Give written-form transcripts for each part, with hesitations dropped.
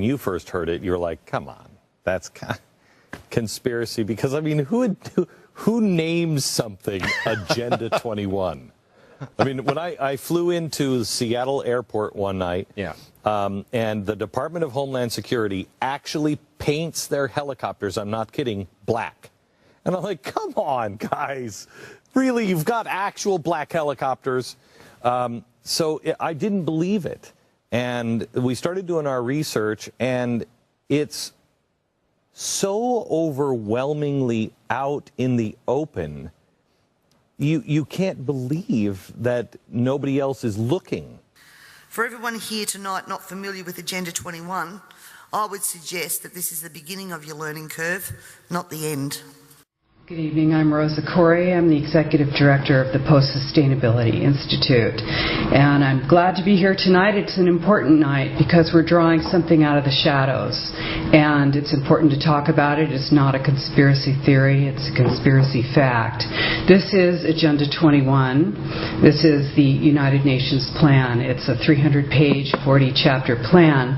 when you first heard it, you were like, come on, that's conspiracy. Because, I mean, who names something Agenda 21? I mean, when I flew into the Seattle airport one night, and the Department of Homeland Security actually paints their helicopters, I'm not kidding, black. And I'm like, come on, guys. Really, you've got actual black helicopters? So I didn't believe it. And we started doing our research, and it's so overwhelmingly out in the open. You can't believe that nobody else is looking. For everyone here tonight not familiar with Agenda 21, I would suggest that this is the beginning of your learning curve, not the end. Good evening, I'm Rosa Corey. I'm the Executive Director of the Post-Sustainability Institute. And I'm glad to be here tonight. It's an important night because we're drawing something out of the shadows. And it's important to talk about it. It's not a conspiracy theory, it's a conspiracy fact. This is Agenda 21. This is the United Nations plan. It's a 300-page, 40-chapter plan.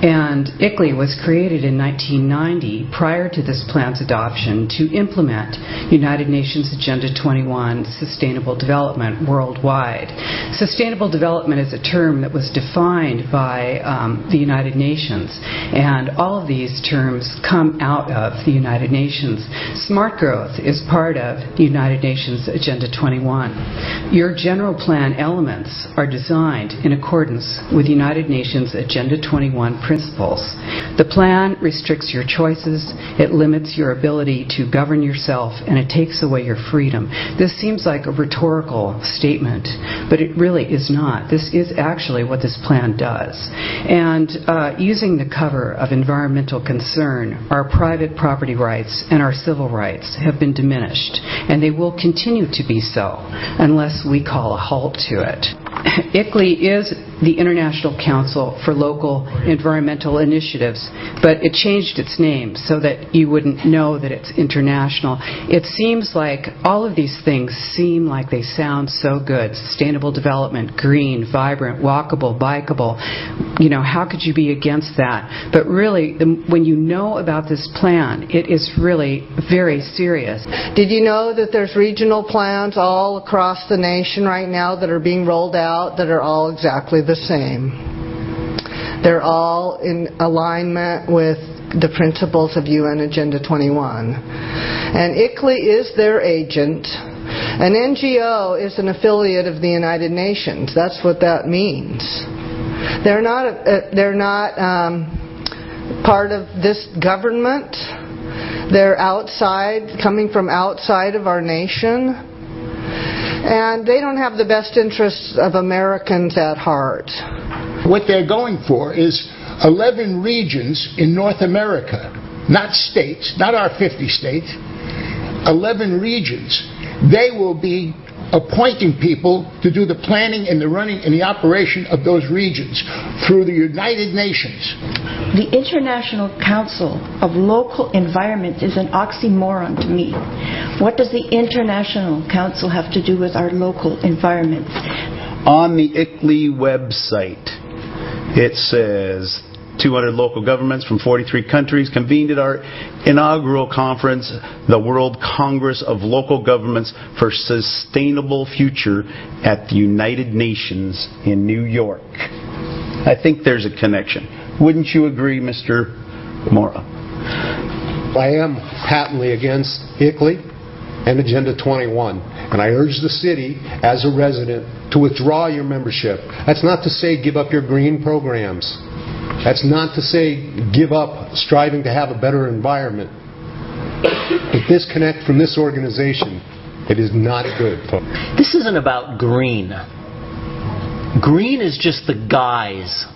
And ICLEI was created in 1990, prior to this plan's adoption, to implement United Nations Agenda 21, Sustainable Development worldwide. Sustainable development is a term that was defined by the United Nations, and all of these terms come out of the United Nations. Smart growth is part of the United Nations Agenda 21. Your general plan elements are designed in accordance with United Nations Agenda 21 principles. The plan restricts your choices, it limits your ability to govern yourself, and it takes away your freedom. This seems like a rhetorical statement, but it really is not. This is actually what this plan does. And using the cover of environmental concern, our private property rights and our civil rights have been diminished, and they will continue to be so unless we call a halt to it. ICLEI is the International Council for Local Environmental Initiatives, but it changed its name so that you wouldn't know that it's international. It seems like all of these things seem like they sound so good. Sustainable development, green, vibrant, walkable, bikeable. You know, how could you be against that? But really, when you know about this plan, it is really very serious. Did you know that there's regional plans all across the nation right now that are being rolled out that are all exactly the same? They're all in alignment with the principles of UN Agenda 21. And ICLEI is their agent. An NGO is an affiliate of the United Nations. That's what that means. They're not part of this government. They're outside, coming from outside of our nation. And they don't have the best interests of Americans at heart. What they're going for is 11 regions in North America, not states, not our 50 states, 11 regions. They will be appointing people to do the planning and the running and the operation of those regions through the United Nations. The International Council of Local Environment is an oxymoron to me. What does the International Council have to do with our local environments? On the ICLEI website, it says 200 local governments from 43 countries convened at our inaugural conference, the World Congress of Local Governments for Sustainable Future at the United Nations in New York. I think there's a connection. Wouldn't you agree, Mr. Mora? I am patently against ICLEI and Agenda 21, and I urge the city, as a resident, to withdraw your membership. That's not to say give up your green programs. That's not to say give up striving to have a better environment. But disconnect from this organization. It is not good. This isn't about green. Green is just the guise.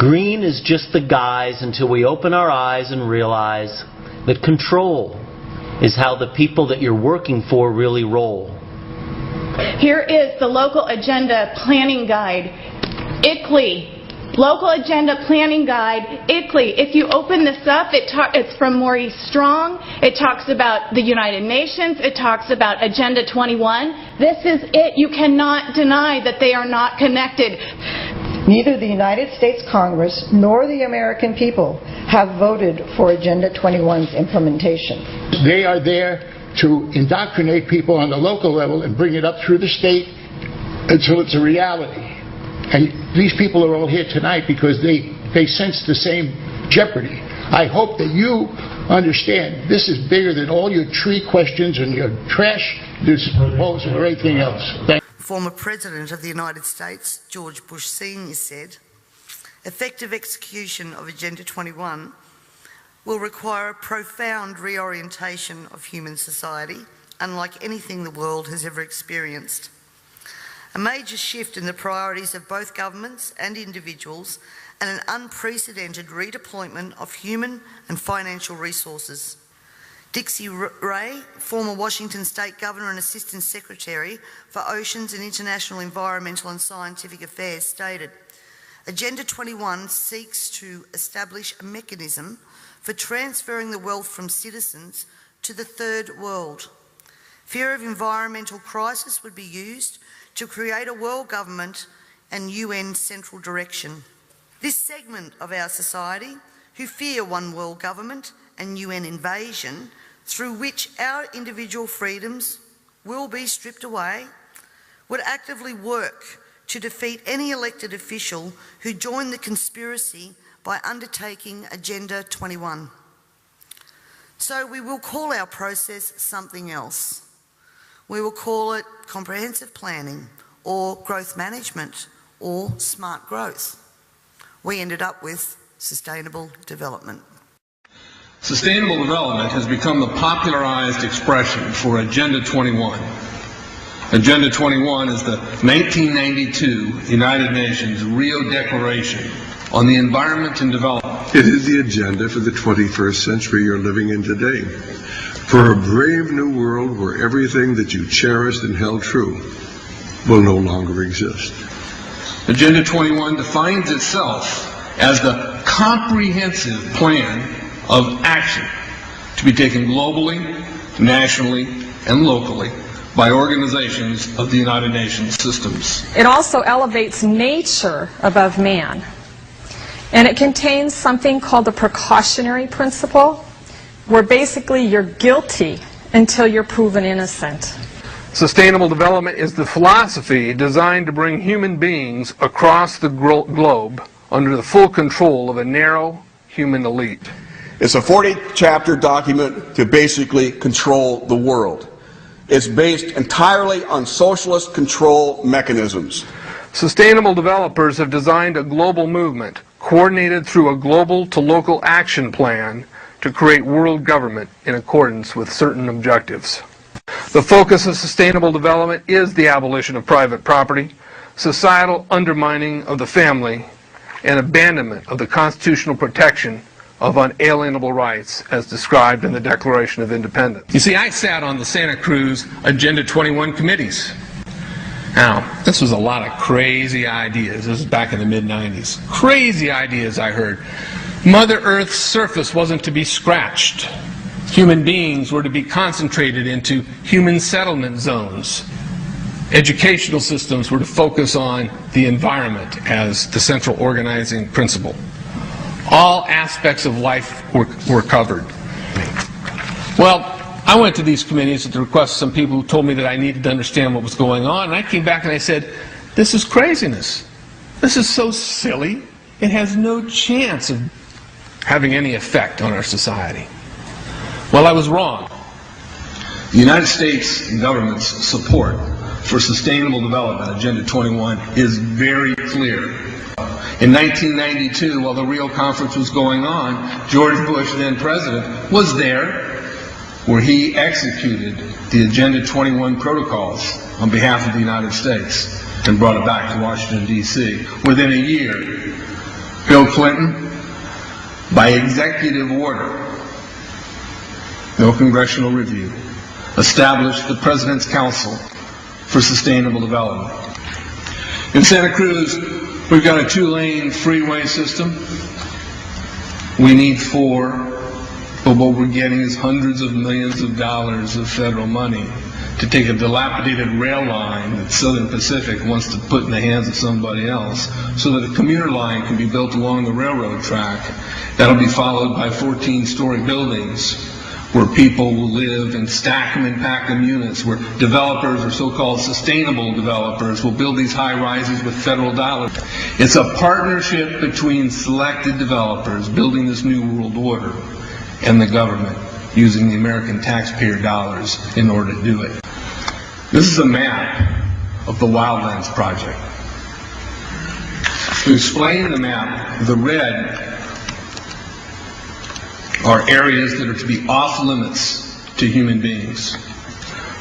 Green is just the guise until we open our eyes and realize that control is how the people that you're working for really roll. Here is the Local Agenda Planning Guide, ICLEI. Local Agenda Planning Guide, ICLEI. If you open this up, it's from Maurice Strong. It talks about the United Nations. It talks about Agenda 21. This is it. You cannot deny that they are not connected. Neither the United States Congress nor the American people have voted for Agenda 21's implementation. They are there to indoctrinate people on the local level and bring it up through the state until it's a reality. And these people are all here tonight because they sense the same jeopardy. I hope that you understand this is bigger than all your tree questions and your trash proposals or anything else. Former President of the United States, George Bush Sr. said, effective execution of Agenda 21 will require a profound reorientation of human society, unlike anything the world has ever experienced. A major shift in the priorities of both governments and individuals, and an unprecedented redeployment of human and financial resources. Dixie Ray, former Washington State Governor and Assistant Secretary for Oceans and International Environmental and Scientific Affairs, stated, Agenda 21 seeks to establish a mechanism for transferring the wealth from citizens to the third world. Fear of environmental crisis would be used to create a world government and UN central direction. This segment of our society, who fear one world government and UN invasion, through which our individual freedoms will be stripped away, would actively work to defeat any elected official who joined the conspiracy by undertaking Agenda 21. So we will call our process something else. We will call it comprehensive planning or growth management or smart growth. We ended up with sustainable development. Sustainable development has become the popularized expression for Agenda 21. Agenda 21 is the 1992 United Nations Rio Declaration on the Environment and Development. It is the agenda for the 21st century you're living in today. For a brave new world where everything that you cherished and held true will no longer exist. Agenda 21 defines itself as the comprehensive plan of action to be taken globally, nationally, and locally by organizations of the United Nations systems. It also elevates nature above man. And it contains something called the precautionary principle, where basically you're guilty until you're proven innocent. Sustainable development is the philosophy designed to bring human beings across the globe under the full control of a narrow human elite. It's a 40-chapter document to basically control the world. It's based entirely on socialist control mechanisms. Sustainable developers have designed a global movement coordinated through a global to local action plan to create world government in accordance with certain objectives. The focus of sustainable development is the abolition of private property, societal undermining of the family, and abandonment of the constitutional protection of unalienable rights as described in the Declaration of Independence. You see, I sat on the Santa Cruz Agenda 21 committees. Now, this was a lot of crazy ideas. This was back in the mid-90s. Crazy ideas I heard. Mother Earth's surface wasn't to be scratched. Human beings were to be concentrated into human settlement zones. Educational systems were to focus on the environment as the central organizing principle. All aspects of life were covered. Well, I went to these committees at the request of some people who told me that I needed to understand what was going on, and I came back and I said, this is craziness. This is so silly. It has no chance of having any effect on our society. Well, I was wrong. The United States government's support for sustainable development, Agenda 21, is very clear. In 1992, while the Rio Conference was going on, George Bush, then president, was there where he executed the Agenda 21 protocols on behalf of the United States and brought it back to Washington, D.C. Within a year, Bill Clinton, by executive order, no congressional review, established the President's Council for Sustainable Development. In Santa Cruz, we've got a two-lane freeway system. We need 4, but what we're getting is hundreds of millions of dollars of federal money to take a dilapidated rail line that Southern Pacific wants to put in the hands of somebody else so that a commuter line can be built along the railroad track. That'll be followed by 14-story buildings where people will live and stack them and pack them units, where developers, or so-called sustainable developers, will build these high-rises with federal dollars. It's a partnership between selected developers building this new world order and the government using the American taxpayer dollars in order to do it. This is a map of the Wildlands Project. To explain the map, the red are areas that are to be off limits to human beings.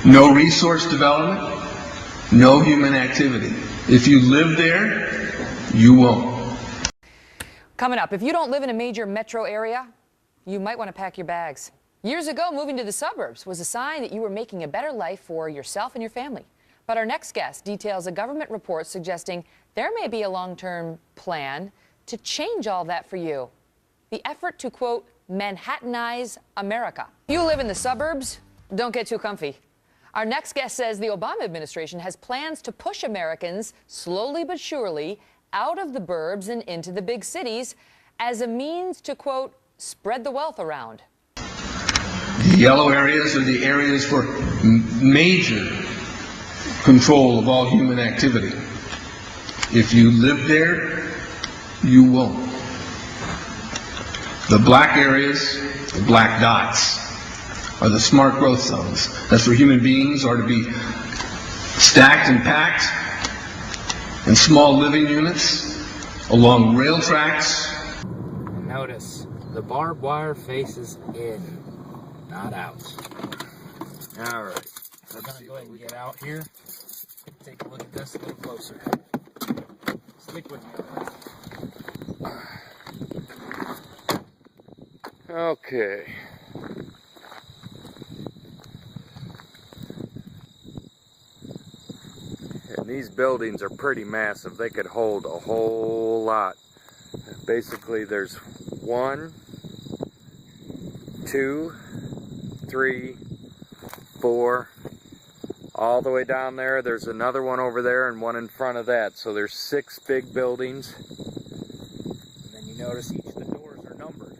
No resource development, no human activity. If you live there, you won't. Coming up, if you don't live in a major metro area, you might want to pack your bags. Years ago, moving to the suburbs was a sign that you were making a better life for yourself and your family. But our next guest details a government report suggesting there may be a long-term plan to change all that for you. The effort to, quote, Manhattanize America. If you live in the suburbs, don't get too comfy. Our next guest says the Obama administration has plans to push Americans slowly but surely out of the burbs and into the big cities as a means to, quote, spread the wealth around. The yellow areas are the areas for major control of all human activity. If you live there, you won't. The black areas, the black dots, are the smart growth zones. That's where human beings are to be stacked and packed in small living units along rail tracks. Notice, the barbed wire faces in, not out. All right, we're going to go ahead and get out here. Take a look at this a little closer. Stick with me. Okay. And these buildings are pretty massive. They could hold a whole lot. Basically, there's 1, 2, 3, 4, all the way down there. There's another one over there and one in front of that. So there's 6 big buildings. And then you notice each of the doors are numbered.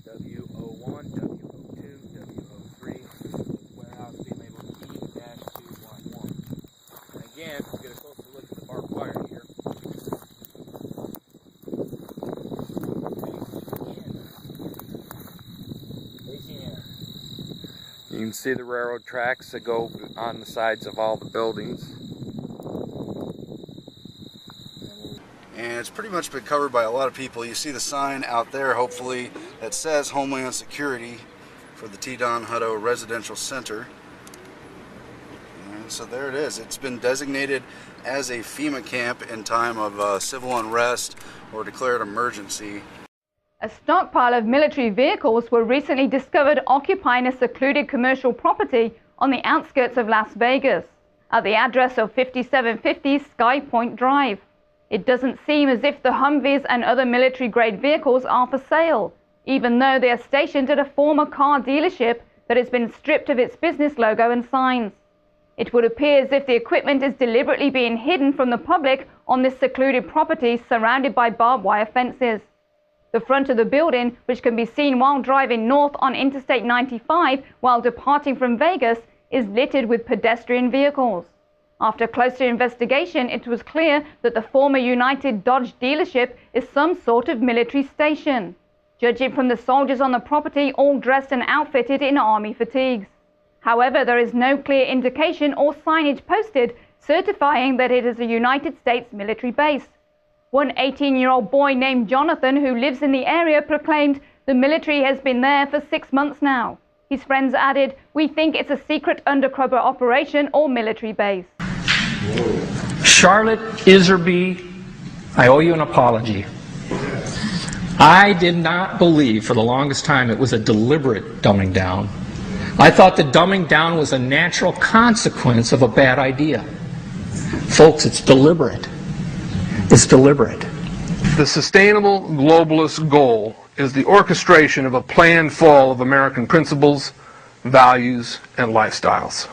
W01, W02, W03, warehouse being labeled E-211. And again, we'll get a closer look at the barbed wire here. You can see the railroad tracks that go on the sides of all the buildings. And it's pretty much been covered by a lot of people. You see the sign out there, hopefully, that says Homeland Security for the T. Don Hutto Residential Center. And so there it is. It's been designated as a FEMA camp in time of civil unrest or declared emergency. A stockpile of military vehicles were recently discovered occupying a secluded commercial property on the outskirts of Las Vegas, at the address of 5750 Sky Point Drive. It doesn't seem as if the Humvees and other military-grade vehicles are for sale, even though they are stationed at a former car dealership that has been stripped of its business logo and signs. It would appear as if the equipment is deliberately being hidden from the public on this secluded property surrounded by barbed wire fences. The front of the building, which can be seen while driving north on Interstate 95 while departing from Vegas, is littered with pedestrian vehicles. After closer investigation, it was clear that the former United Dodge dealership is some sort of military station, judging from the soldiers on the property all dressed and outfitted in army fatigues. However, there is no clear indication or signage posted certifying that it is a United States military base. One 18-year-old boy named Jonathan, who lives in the area, proclaimed the military has been there for 6 months now. His friends added, "We think it's a secret undercover operation or military base." Charlotte Iserby, I owe you an apology. I did not believe for the longest time it was a deliberate dumbing down. I thought the dumbing down was a natural consequence of a bad idea. Folks, it's deliberate. It's deliberate. The sustainable globalist goal is the orchestration of a planned fall of American principles, values, and lifestyles.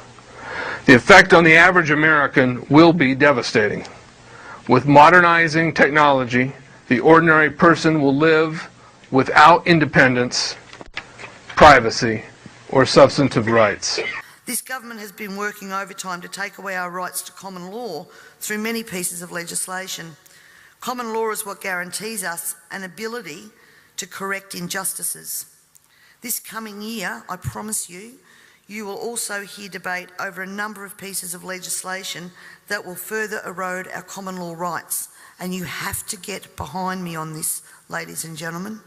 The effect on the average American will be devastating. With modernizing technology, the ordinary person will live without independence, privacy, or substantive rights. This government has been working overtime to take away our rights to common law through many pieces of legislation. Common law is what guarantees us an ability to correct injustices. This coming year, I promise you, you will also hear debate over a number of pieces of legislation that will further erode our common law rights. And you have to get behind me on this, ladies and gentlemen,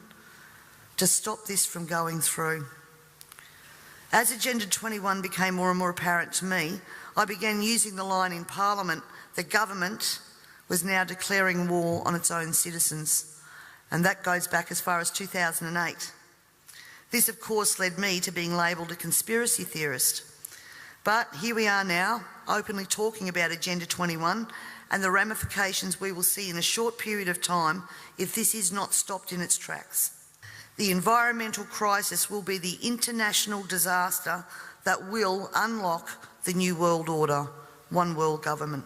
to stop this from going through. As Agenda 21 became more and more apparent to me, I began using the line in Parliament that government was now declaring war on its own citizens. And that goes back as far as 2008. This, of course, led me to being labelled a conspiracy theorist. But here we are now, openly talking about Agenda 21 and the ramifications we will see in a short period of time if this is not stopped in its tracks. The environmental crisis will be the international disaster that will unlock the new world order, one world government.